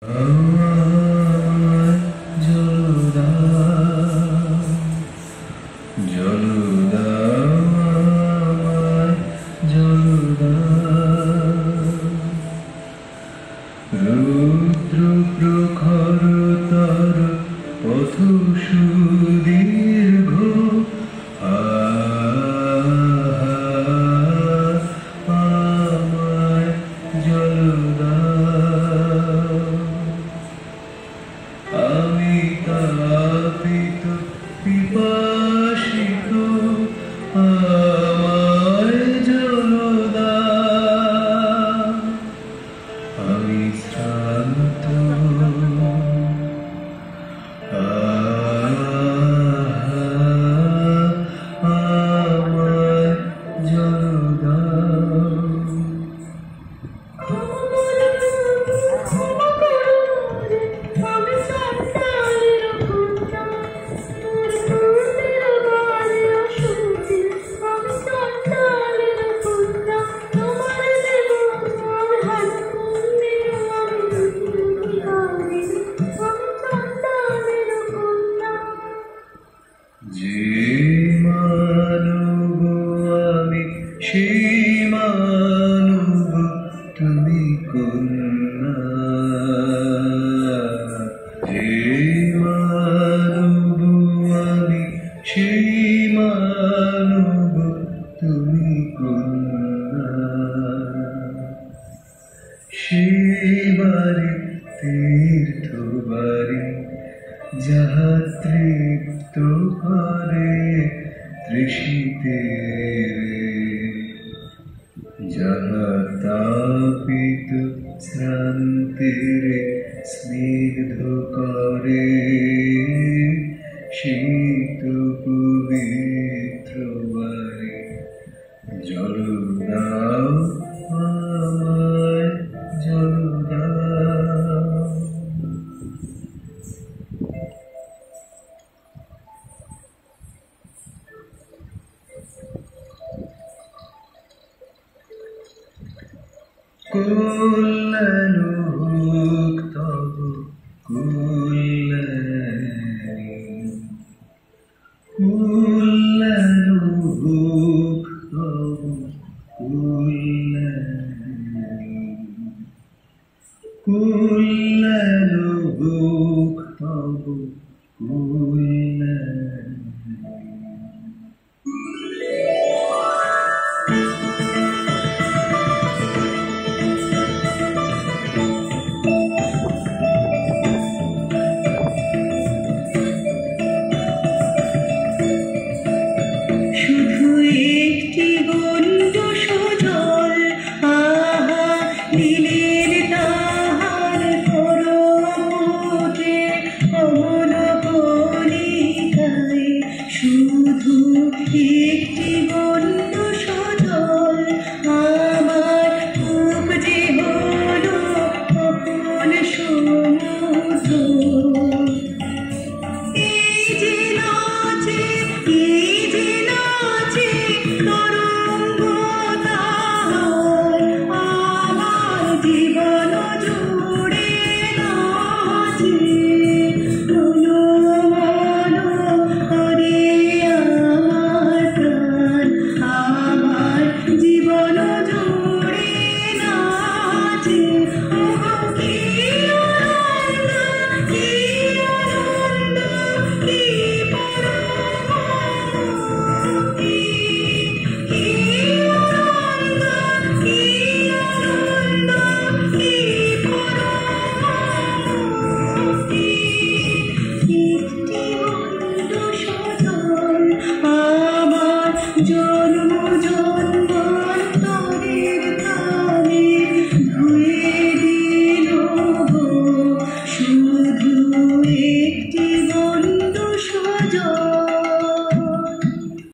আমার জলদা জলদা আমার জলদা রুদ্র প্রখরতর পথ সুদীর্ঘ আমার জলদা আমি তাপিত পিপাসিত আমার জলদা আমি শ্রান্ত আমার জলদা যে মানব আমি সেই মানব তুমি কন্যা যে মানব আমি সেই মানব তুমি কন্যা সেবারে তীর্থবারে যাহা তৃপ্ত করে তৃষিতে যাহা তাপিত শ্রান্তির স্নিগ্ধ করে শীত পবিত্র বারে জল দাও আমায় জল দাও। কল্যাণ হোক তব কল্যাণী কল্যাণ হোক তব কল্যাণী কল্যাণ হোক তব কল্যাণী।